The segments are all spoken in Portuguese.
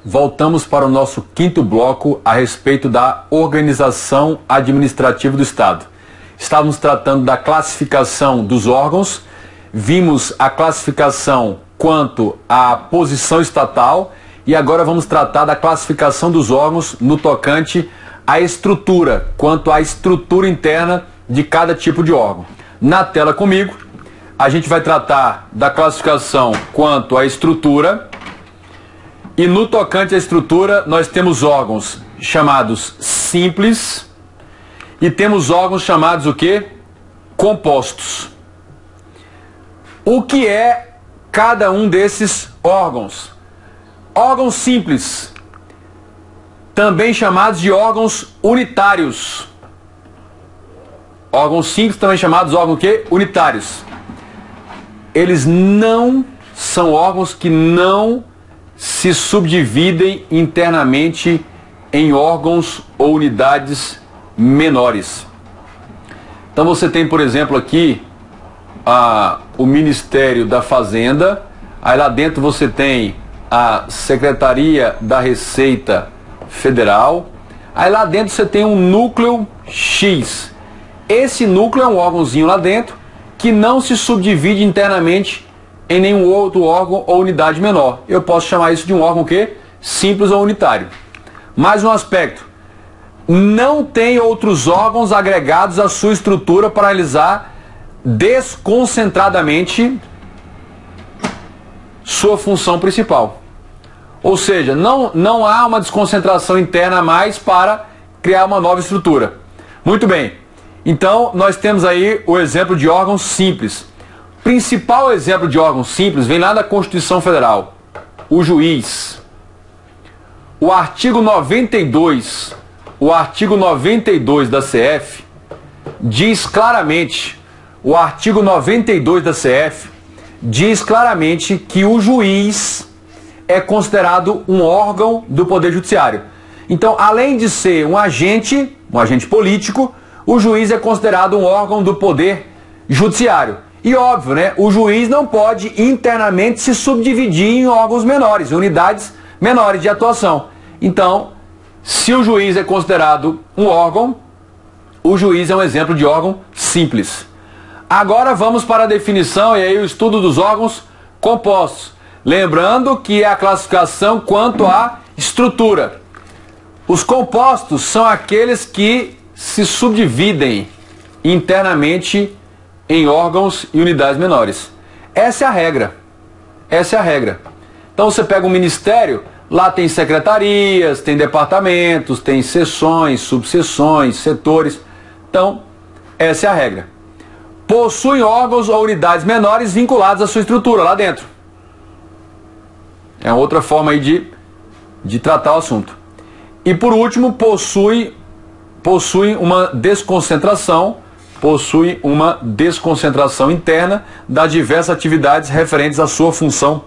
Voltamos para o nosso quinto bloco a respeito da organização administrativa do Estado. Estávamos tratando da classificação dos órgãos, vimos a classificação quanto à posição estatal e agora vamos tratar da classificação dos órgãos no tocante à estrutura, quanto à estrutura interna de cada tipo de órgão. Na tela comigo, a gente vai tratar da classificação quanto à estrutura. E no tocante à estrutura, nós temos órgãos chamados simples e temos órgãos chamados o quê? Compostos. O que é cada um desses órgãos? Órgãos simples, também chamados de órgãos unitários. Órgãos simples, também chamados órgãos o quê? Unitários. Eles não são órgãos que não se subdividem internamente em órgãos ou unidades menores. Então você tem, por exemplo, aqui o Ministério da Fazenda, aí lá dentro você tem a Secretaria da Receita Federal, aí lá dentro você tem um núcleo X. Esse núcleo é um órgãozinho lá dentro que não se subdivide internamente em nenhum outro órgão ou unidade menor. Eu posso chamar isso de um órgão o quê? Simples ou unitário. Mais um aspecto. Não tem outros órgãos agregados à sua estrutura para realizar desconcentradamente sua função principal. Ou seja, não há uma desconcentração interna a mais para criar uma nova estrutura. Muito bem. Então, nós temos aí o exemplo de órgãos simples. Principal exemplo de órgão simples vem lá da Constituição Federal, o juiz. O artigo 92 da CF diz claramente, o artigo 92 da CF diz claramente que o juiz é considerado um órgão do Poder Judiciário. Então, além de ser um agente político, o juiz é considerado um órgão do Poder Judiciário. E óbvio, né? O juiz não pode internamente se subdividir em órgãos menores, unidades menores de atuação. Então, se o juiz é considerado um órgão, o juiz é um exemplo de órgão simples. Agora vamos para a definição e aí o estudo dos órgãos compostos. Lembrando que é a classificação quanto à estrutura. Os compostos são aqueles que se subdividem internamente em órgãos e unidades menores. Essa é a regra. Essa é a regra. Então você pega um ministério, lá tem secretarias, tem departamentos, tem seções, subseções, setores. Então, essa é a regra. Possuem órgãos ou unidades menores vinculados à sua estrutura lá dentro. É outra forma aí de tratar o assunto. E por último, possuem uma desconcentração interna das diversas atividades referentes à sua função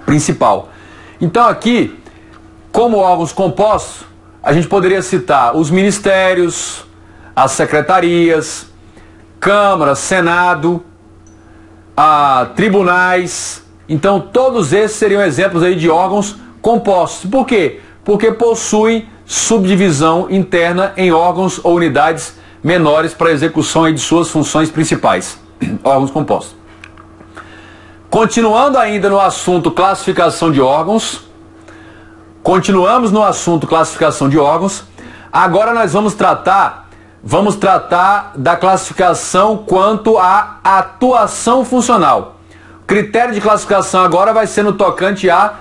principal. Então aqui, como órgãos compostos, a gente poderia citar os ministérios, as secretarias, Câmara, Senado, tribunais. Então todos esses seriam exemplos aí de órgãos compostos. Por quê? Porque possuem subdivisão interna em órgãos ou unidades menores para a execução aí de suas funções principais. Órgãos compostos. Continuando ainda no assunto classificação de órgãos. Continuamos no assunto classificação de órgãos. Agora nós vamos tratar da classificação quanto à atuação funcional. O critério de classificação agora vai ser no tocante à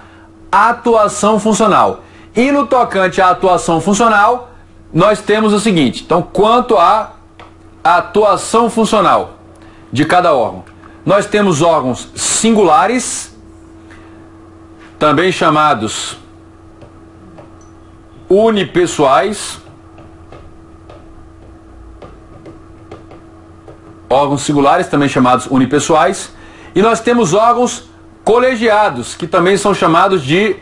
atuação funcional. E no tocante à atuação funcional, nós temos o seguinte. Então, quanto à atuação funcional de cada órgão, nós temos órgãos singulares, também chamados unipessoais. Órgãos singulares, também chamados unipessoais. E nós temos órgãos colegiados, que também são chamados de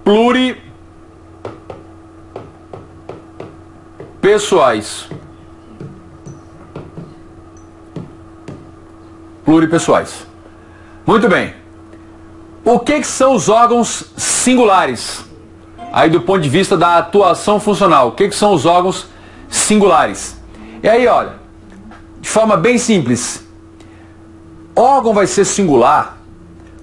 pluripessoais. Pluripessoais. Muito bem. O que são os órgãos singulares? Aí do ponto de vista da atuação funcional, o que são os órgãos singulares? E aí, olha, de forma bem simples, órgão vai ser singular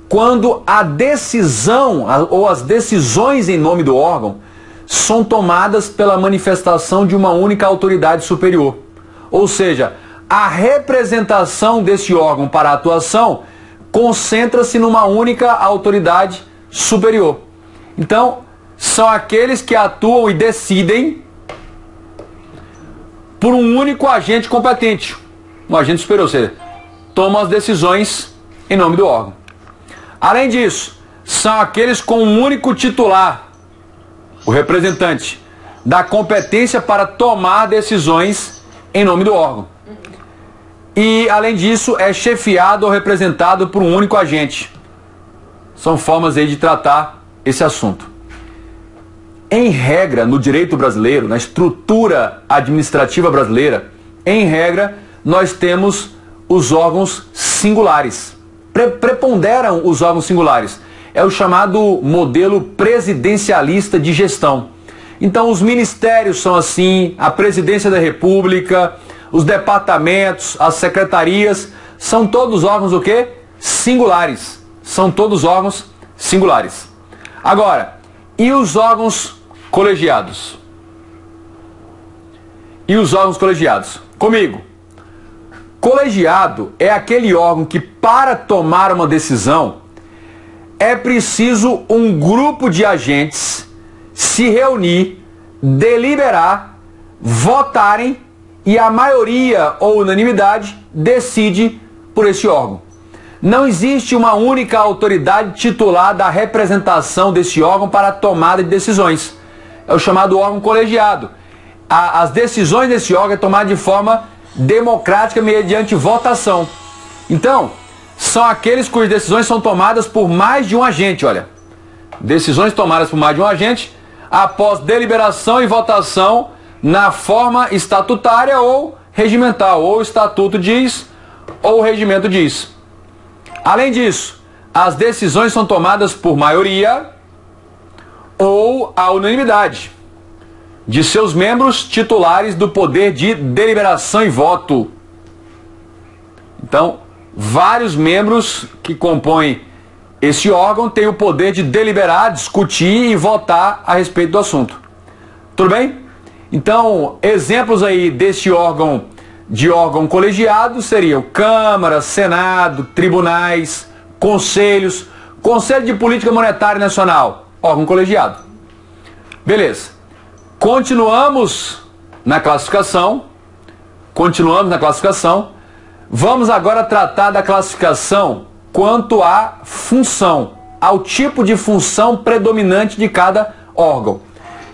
quando a decisão ou as decisões em nome do órgão são tomadas pela manifestação de uma única autoridade superior. Ou seja, a representação desse órgão para a atuação concentra-se numa única autoridade superior. Então, são aqueles que atuam e decidem por um único agente competente, um agente superior, ou seja, tomam as decisões em nome do órgão. Além disso, são aqueles com um único titular, o representante, da competência para tomar decisões em nome do órgão. E, além disso, é chefiado ou representado por um único agente. São formas aí de tratar esse assunto. Em regra, no direito brasileiro, na estrutura administrativa brasileira, em regra, nós temos os órgãos singulares. Preponderam os órgãos singulares. É o chamado modelo presidencialista de gestão. Então, os ministérios são assim, a presidência da República, os departamentos, as secretarias, são todos órgãos o quê? Singulares. São todos órgãos singulares. Agora, e os órgãos colegiados? E os órgãos colegiados? Comigo. Colegiado é aquele órgão que, para tomar uma decisão, é preciso um grupo de agentes se reunir, deliberar, votarem e a maioria ou unanimidade decide por esse órgão. Não existe uma única autoridade titular da representação desse órgão para a tomada de decisões. É o chamado órgão colegiado. As decisões desse órgão é tomada de forma democrática mediante votação. Então, são aqueles cujas decisões são tomadas por mais de um agente, olha. Decisões tomadas por mais de um agente após deliberação e votação na forma estatutária ou regimental, ou o estatuto diz, ou o regimento diz. Além disso, as decisões são tomadas por maioria ou a unanimidade de seus membros titulares do poder de deliberação e voto. Então, vários membros que compõem esse órgão têm o poder de deliberar, discutir e votar a respeito do assunto. Tudo bem? Então, exemplos aí deste órgão, de órgão colegiado, seriam Câmara, Senado, tribunais, conselhos, Conselho de Política Monetária Nacional, órgão colegiado. Beleza. Continuamos na classificação. Vamos agora tratar da classificação quanto à função, ao tipo de função predominante de cada órgão.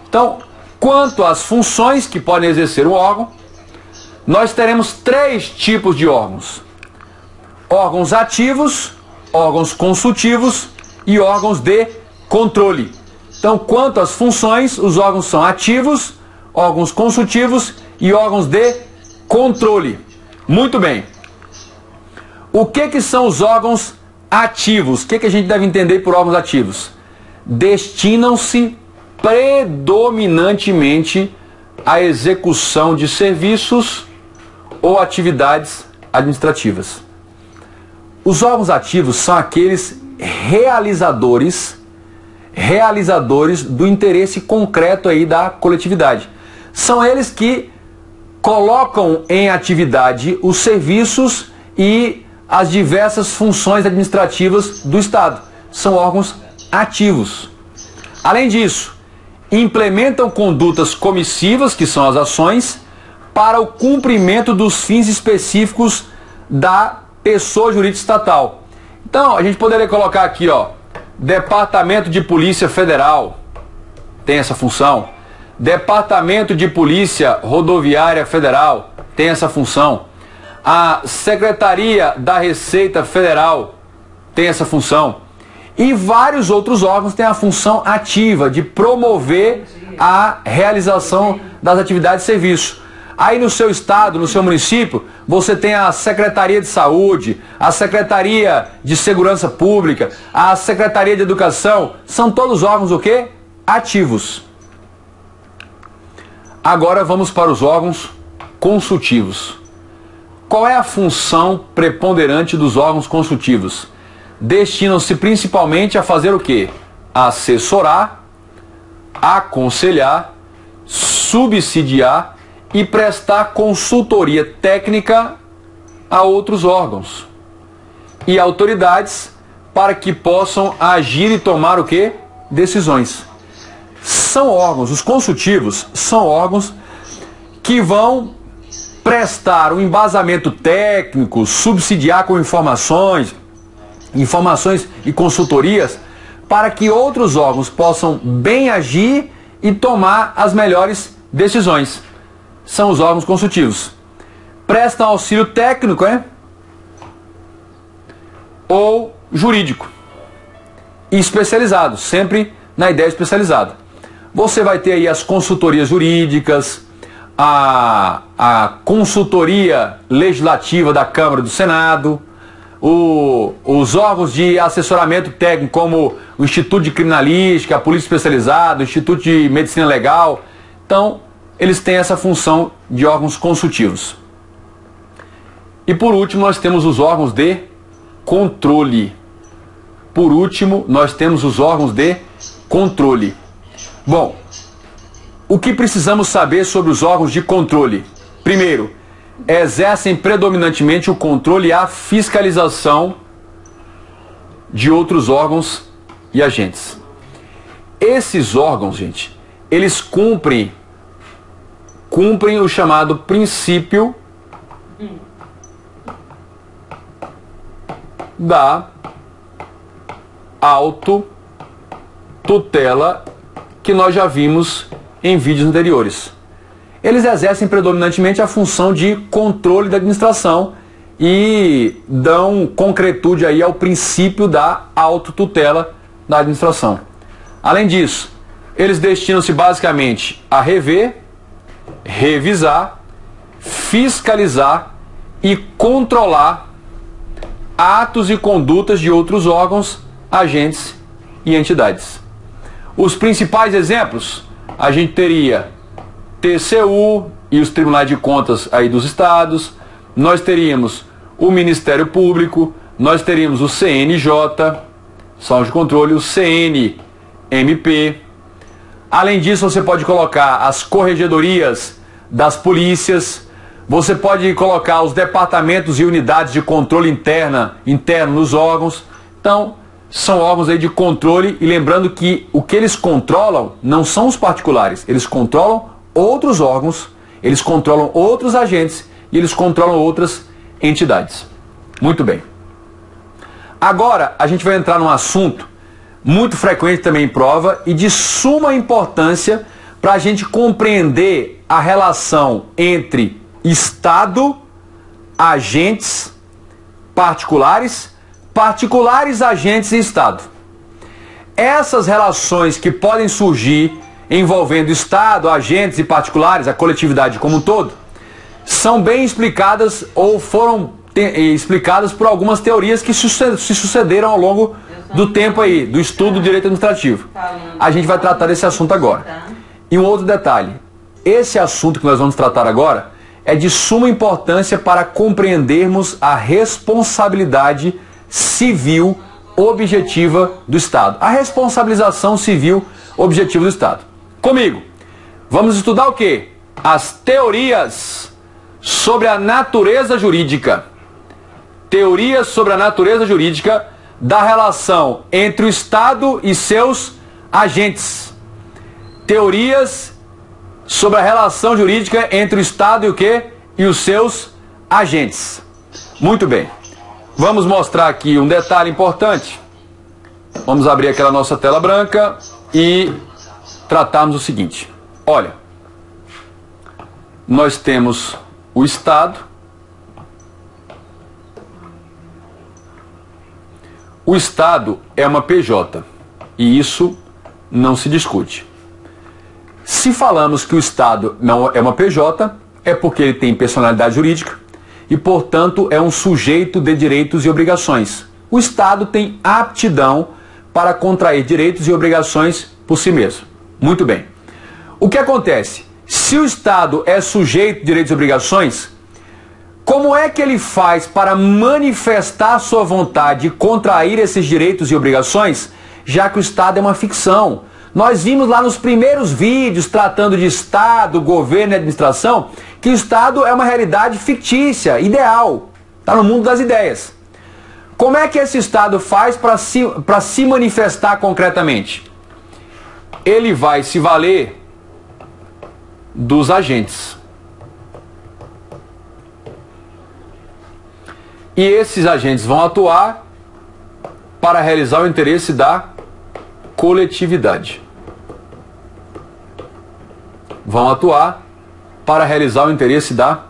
Então, quanto às funções que podem exercer o órgão, nós teremos 3 tipos de órgãos: órgãos ativos, órgãos consultivos e órgãos de controle. Então, quanto às funções, os órgãos são ativos, órgãos consultivos e órgãos de controle. Muito bem. O que são os órgãos ativos? O que a gente deve entender por órgãos ativos? Destinam-se predominantemente à execução de serviços ou atividades administrativas. Os órgãos ativos são aqueles realizadores do interesse concreto aí da coletividade. São eles que colocam em atividade os serviços e as diversas funções administrativas do Estado. São órgãos ativos. Além disso, implementam condutas comissivas, que são as ações, para o cumprimento dos fins específicos da pessoa jurídica estatal. Então, a gente poderia colocar aqui, ó, Departamento de Polícia Federal tem essa função. Departamento de Polícia Rodoviária Federal tem essa função. A Secretaria da Receita Federal tem essa função. E vários outros órgãos têm a função ativa de promover a realização das atividades de serviço. Aí no seu estado, no seu município, você tem a Secretaria de Saúde, a Secretaria de Segurança Pública, a Secretaria de Educação. São todos órgãos o quê? Ativos. Agora vamos para os órgãos consultivos. Qual é a função preponderante dos órgãos consultivos? Destinam-se principalmente a fazer o quê? Assessorar, aconselhar, subsidiar e prestar consultoria técnica a outros órgãos e autoridades para que possam agir e tomar o quê? Decisões. São órgãos, os consultivos são órgãos que vão prestar um embasamento técnico, subsidiar com informações e consultorias para que outros órgãos possam bem agir e tomar as melhores decisões. São os órgãos consultivos. Prestam auxílio técnico, ou jurídico. E especializado, sempre na ideia especializada. Você vai ter aí as consultorias jurídicas, a consultoria legislativa da Câmara e do Senado, os órgãos de assessoramento técnico, como o Instituto de Criminalística, a Polícia Especializada, o Instituto de Medicina Legal. Então, eles têm essa função de órgãos consultivos. E por último, nós temos os órgãos de controle. Por último, nós temos os órgãos de controle. Bom, o que precisamos saber sobre os órgãos de controle? Primeiro, exercem predominantemente o controle e a fiscalização de outros órgãos e agentes. Esses órgãos, gente, eles cumprem o chamado princípio da autotutela que nós já vimos em vídeos anteriores. Eles exercem predominantemente a função de controle da administração e dão concretude aí ao princípio da autotutela da administração. Além disso, eles destinam-se basicamente a rever, revisar, fiscalizar e controlar atos e condutas de outros órgãos, agentes e entidades. Os principais exemplos, a gente teria TCU e os Tribunais de Contas aí dos estados, nós teríamos o Ministério Público, nós teríamos o CNJ, Órgão de Controle, o CNMP. Além disso, você pode colocar as corregedorias das polícias, você pode colocar os departamentos e unidades de controle interno nos órgãos. Então, são órgãos aí de controle, e lembrando que o que eles controlam não são os particulares, eles controlam outros órgãos, eles controlam outros agentes e eles controlam outras entidades. Muito bem. Agora a gente vai entrar num assunto muito frequente também em prova e de suma importância para a gente compreender a relação entre Estado, agentes, particulares, agentes e Estado. Essas relações que podem surgir envolvendo Estado, agentes e particulares, a coletividade como um todo, são bem explicadas ou foram explicadas por algumas teorias que se sucederam ao longo do tempo aí, do estudo do direito administrativo. A gente vai tratar desse assunto agora. E um outro detalhe, esse assunto que nós vamos tratar agora é de suma importância para compreendermos a responsabilidade civil objetiva do Estado. A responsabilização civil objetiva do Estado. Comigo, vamos estudar o quê? As teorias sobre a natureza jurídica. Teorias sobre a natureza jurídica da relação entre o Estado e seus agentes. Teorias sobre a relação jurídica entre o Estado e o quê? E os seus agentes. Muito bem. Vamos mostrar aqui um detalhe importante. Vamos abrir aquela nossa tela branca e tratarmos o seguinte. Olha, nós temos o Estado. O Estado é uma PJ e isso não se discute. Se falamos que o Estado não é uma PJ, é porque ele tem personalidade jurídica e, portanto, é um sujeito de direitos e obrigações. O Estado tem aptidão para contrair direitos e obrigações por si mesmo. Muito bem. O que acontece? Se o Estado é sujeito de direitos e obrigações, como é que ele faz para manifestar sua vontade e contrair esses direitos e obrigações, já que o Estado é uma ficção? Nós vimos lá nos primeiros vídeos tratando de Estado, governo e administração, que o Estado é uma realidade fictícia, ideal, está no mundo das ideias. Como é que esse Estado faz para se manifestar concretamente? Ele vai se valer dos agentes. E esses agentes vão atuar para realizar o interesse da coletividade. Vão atuar para realizar o interesse da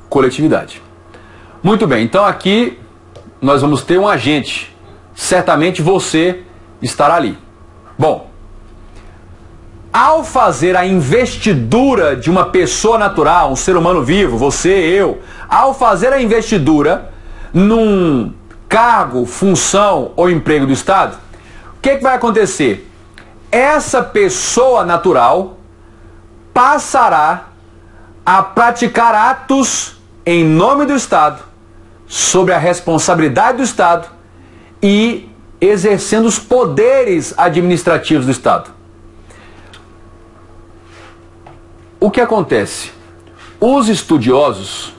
coletividade. Muito bem, então aqui nós vamos ter um agente. Certamente você estará ali. Bom, ao fazer a investidura de uma pessoa natural, um ser humano vivo, você, eu, ao fazer a investidura num cargo, função ou emprego do Estado, o que vai acontecer? Essa pessoa natural passará a praticar atos em nome do Estado, sobre a responsabilidade do Estado e exercendo os poderes administrativos do Estado. O que acontece? Os estudiosos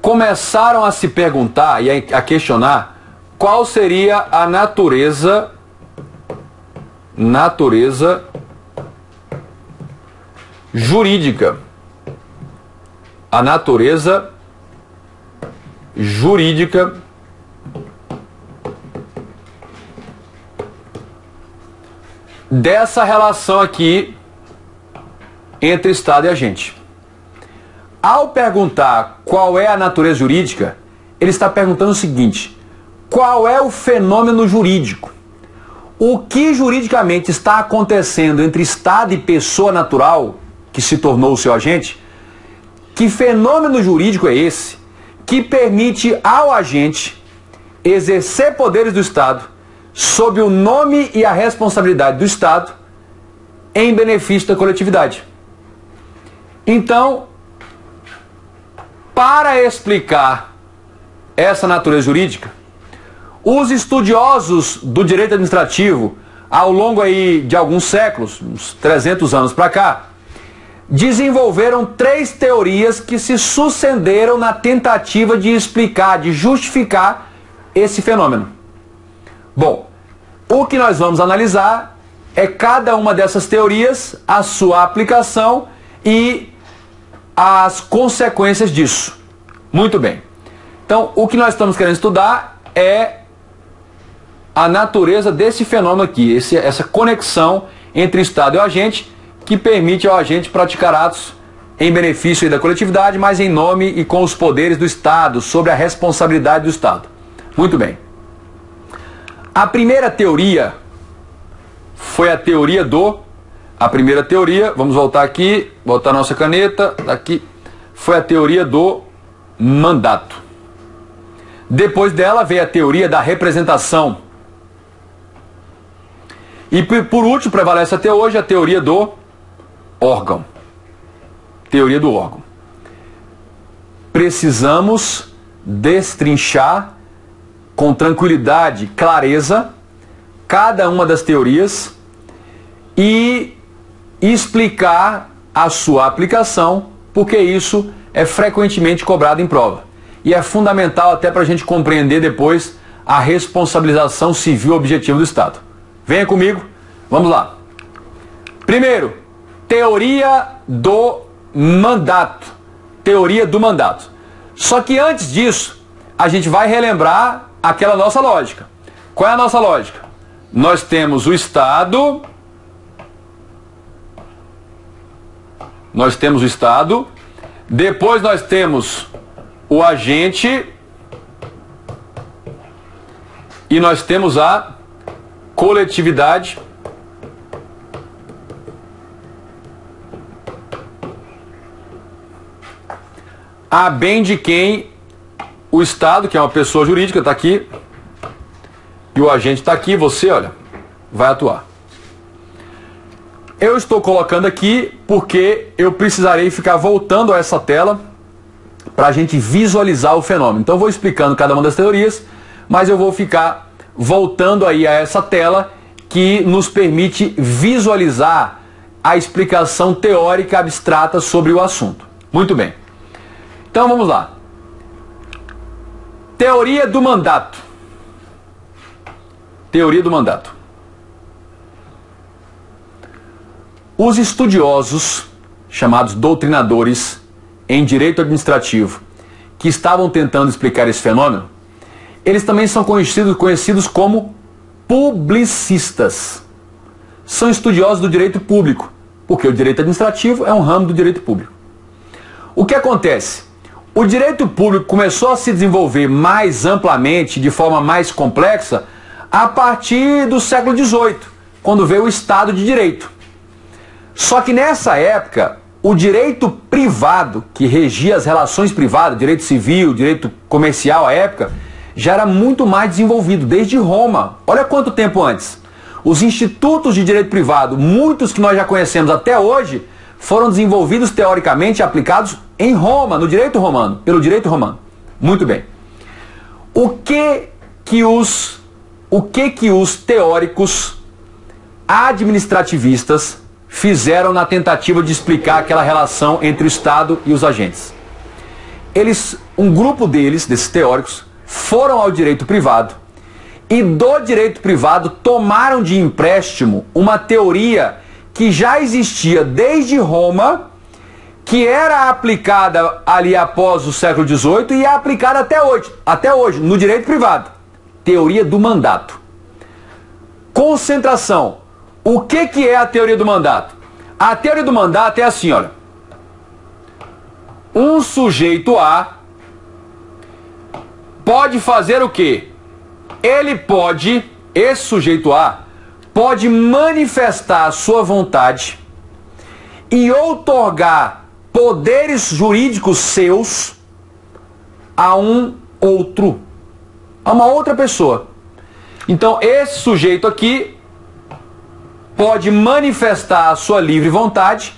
começaram a se perguntar e a questionar qual seria a natureza jurídica. A natureza jurídica dessa relação aqui entre Estado e agente. Ao perguntar qual é a natureza jurídica, ele está perguntando o seguinte: qual é o fenômeno jurídico? O que juridicamente está acontecendo entre Estado e pessoa natural, que se tornou o seu agente? Que fenômeno jurídico é esse que permite ao agente exercer poderes do Estado sob o nome e a responsabilidade do Estado em benefício da coletividade? Então, para explicar essa natureza jurídica, os estudiosos do direito administrativo, ao longo aí de alguns séculos, uns 300 anos para cá, desenvolveram 3 teorias que se sucederam na tentativa de explicar, de justificar esse fenômeno. Bom, o que nós vamos analisar é cada uma dessas teorias, a sua aplicação e as consequências disso. Muito bem. Então, o que nós estamos querendo estudar é a natureza desse fenômeno aqui, essa conexão entre Estado e o agente, que permite ao agente praticar atos em benefício da coletividade, mas em nome e com os poderes do Estado, sobre a responsabilidade do Estado. Muito bem. A primeira teoria foi a teoria do... A primeira teoria, vamos voltar aqui, botar nossa caneta, aqui, foi a teoria do mandato. Depois dela veio a teoria da representação. E por último, prevalece até hoje a teoria do órgão. Teoria do órgão. Precisamos destrinchar com tranquilidade, clareza, cada uma das teorias e explicar a sua aplicação, porque isso é frequentemente cobrado em prova. E é fundamental até para a gente compreender depois a responsabilização civil objetiva do Estado. Venha comigo, vamos lá. Primeiro, teoria do mandato. Teoria do mandato. Só que antes disso, a gente vai relembrar aquela nossa lógica. Qual é a nossa lógica? Nós temos o Estado... depois nós temos o agente e nós temos a coletividade a bem de quem o Estado, que é uma pessoa jurídica, está aqui, e o agente está aqui, você, olha, vai atuar. Eu estou colocando aqui porque eu precisarei ficar voltando a essa tela para a gente visualizar o fenômeno. Então eu vou explicando cada uma das teorias, mas eu vou ficar voltando aí a essa tela que nos permite visualizar a explicação teórica abstrata sobre o assunto. Muito bem. Então vamos lá. Teoria do mandato. Teoria do mandato. Os estudiosos, chamados doutrinadores em direito administrativo, que estavam tentando explicar esse fenômeno, eles também são conhecidos como publicistas. São estudiosos do direito público, porque o direito administrativo é um ramo do direito público. O que acontece? O direito público começou a se desenvolver mais amplamente, de forma mais complexa, a partir do século XVIII, quando veio o Estado de Direito. Só que nessa época, o direito privado, que regia as relações privadas, direito civil, direito comercial à época, já era muito mais desenvolvido, desde Roma. Olha quanto tempo antes. Os institutos de direito privado, muitos que nós já conhecemos até hoje, foram desenvolvidos teoricamente e aplicados em Roma, no direito romano, pelo direito romano. Muito bem. O que que os teóricos administrativistas fizeram na tentativa de explicar aquela relação entre o Estado e os agentes? Um grupo desses teóricos, foram ao direito privado e do direito privado tomaram de empréstimo uma teoria que já existia desde Roma, que era aplicada ali após o século XVIII e é aplicada até hoje, no direito privado. Teoria do mandato. Concentração. O que é a teoria do mandato? A teoria do mandato é assim, olha. Um sujeito A pode fazer o quê? Esse sujeito A, pode manifestar a sua vontade e outorgar poderes jurídicos seus a um outro, a uma outra pessoa. Então, esse sujeito aqui pode manifestar a sua livre vontade,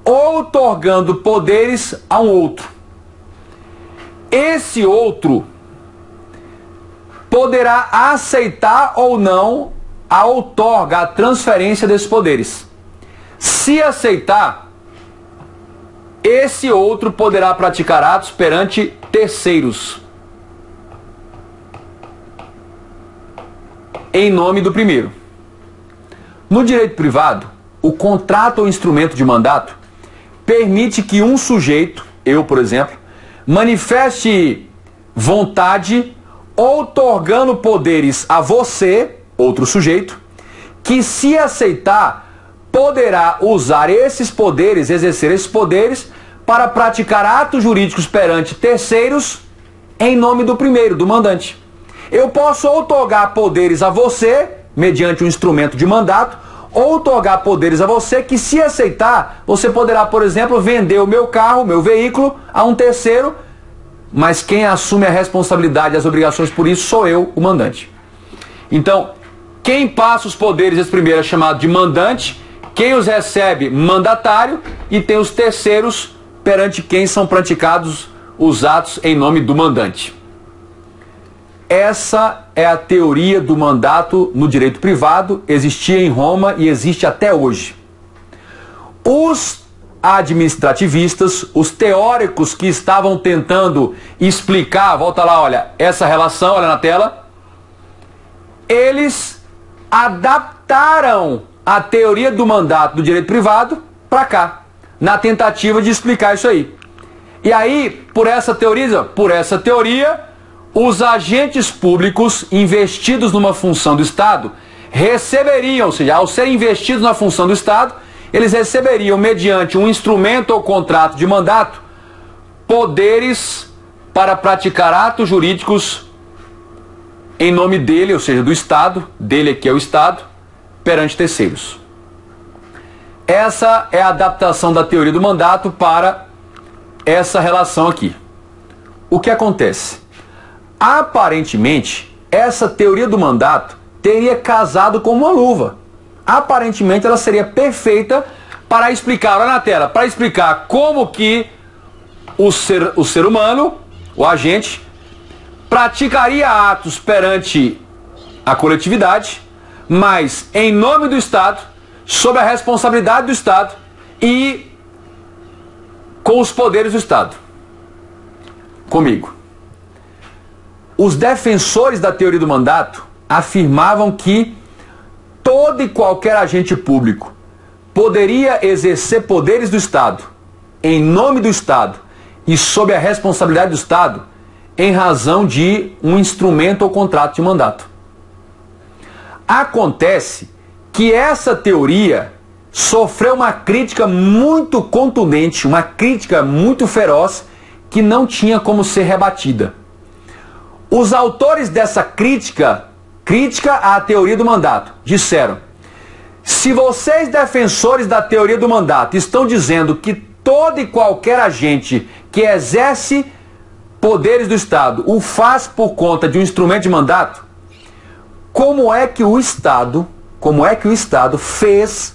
outorgando poderes a um outro. Esse outro poderá aceitar ou não a outorga, a transferência desses poderes. Se aceitar, esse outro poderá praticar atos perante terceiros, em nome do primeiro. No direito privado, o contrato ou instrumento de mandato permite que um sujeito, eu por exemplo, manifeste vontade outorgando poderes a você, outro sujeito, que se aceitar, poderá usar esses poderes, exercer esses poderes, para praticar atos jurídicos perante terceiros, em nome do primeiro, do mandante. Eu posso outorgar poderes a você, mediante um instrumento de mandato, outorgar poderes a você que, se aceitar, você poderá, por exemplo, vender o meu carro, o meu veículo, a um terceiro, mas quem assume a responsabilidade e as obrigações por isso sou eu, o mandante. Então, quem passa os poderes, esse primeiro é chamado de mandante, quem os recebe, mandatário, e tem os terceiros perante quem são praticados os atos em nome do mandante. Essa é a teoria do mandato no direito privado, existia em Roma e existe até hoje. Os administrativistas, os teóricos que estavam tentando explicar, volta lá, olha, essa relação, olha na tela, eles adaptaram a teoria do mandato do direito privado para cá, na tentativa de explicar isso aí. E aí, por essa teoria, os agentes públicos investidos numa função do Estado receberiam, ou seja, ao serem investidos na função do Estado, eles receberiam, mediante um instrumento ou contrato de mandato, poderes para praticar atos jurídicos em nome dele, ou seja, do Estado, dele aqui é o Estado, perante terceiros. Essa é a adaptação da teoria do mandato para essa relação aqui. o que acontece? Aparentemente, essa teoria do mandato teria casado com uma luva. Aparentemente, ela seria perfeita para explicar, olha na tela, para explicar como que o ser humano, o agente, praticaria atos perante a coletividade, mas em nome do Estado, sob a responsabilidade do Estado e com os poderes do Estado. Comigo. Os defensores da teoria do mandato afirmavam que todo e qualquer agente público poderia exercer poderes do Estado, em nome do Estado e sob a responsabilidade do Estado, em razão de um instrumento ou contrato de mandato. Acontece que essa teoria sofreu uma crítica muito contundente, uma crítica muito feroz, que não tinha como ser rebatida. Os autores dessa crítica à teoria do mandato, disseram: se vocês, defensores da teoria do mandato, estão dizendo que todo e qualquer agente que exerce poderes do Estado o faz por conta de um instrumento de mandato, como é que o Estado fez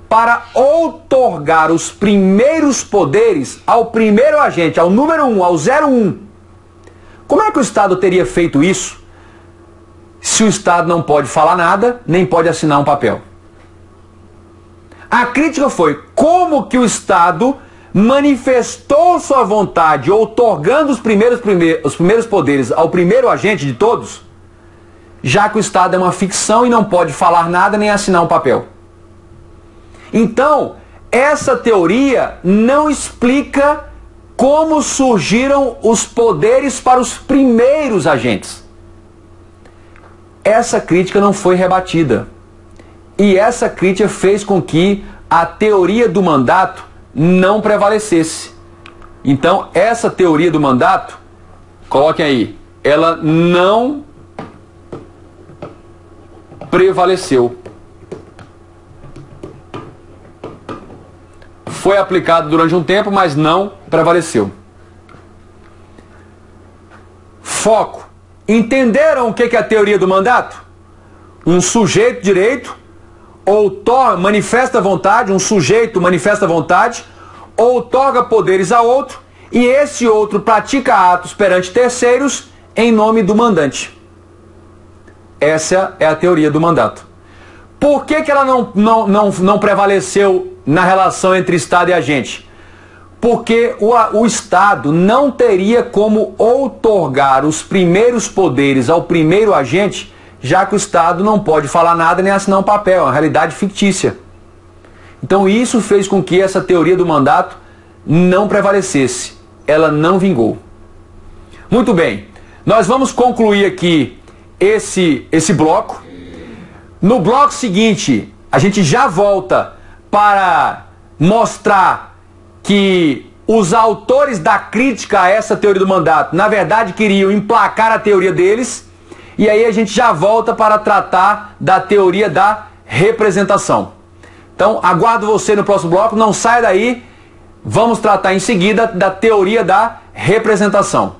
para outorgar os primeiros poderes ao primeiro agente, ao número 1, ao 01? Como é que o Estado teria feito isso se o Estado não pode falar nada, nem pode assinar um papel? A crítica foi como que o Estado manifestou sua vontade, outorgando os primeiros poderes ao primeiro agente de todos, já que o Estado é uma ficção e não pode falar nada nem assinar um papel. Então, essa teoria não explica como surgiram os poderes para os primeiros agentes. Essa crítica não foi rebatida. E essa crítica fez com que a teoria do mandato não prevalecesse. Então, essa teoria do mandato, coloquem aí, ela não prevaleceu. Foi aplicado durante um tempo, mas não prevaleceu. Foco. Entenderam o que é a teoria do mandato? Um sujeito de direito manifesta vontade, um sujeito manifesta vontade, outorga poderes a outro, e esse outro pratica atos perante terceiros em nome do mandante. Essa é a teoria do mandato. Por que ela não prevaleceu na relação entre Estado e agente? Porque o Estado não teria como outorgar os primeiros poderes ao primeiro agente, já que o Estado não pode falar nada nem assinar um papel, é uma realidade fictícia. Então isso fez com que essa teoria do mandato não prevalecesse, ela não vingou. Muito bem, nós vamos concluir aqui esse bloco. No bloco seguinte, a gente já volta para mostrar que os autores da crítica a essa teoria do mandato, na verdade, queriam emplacar a teoria deles, e aí a gente já volta para tratar da teoria da representação. Então, aguardo você no próximo bloco, não saia daí, vamos tratar em seguida da teoria da representação.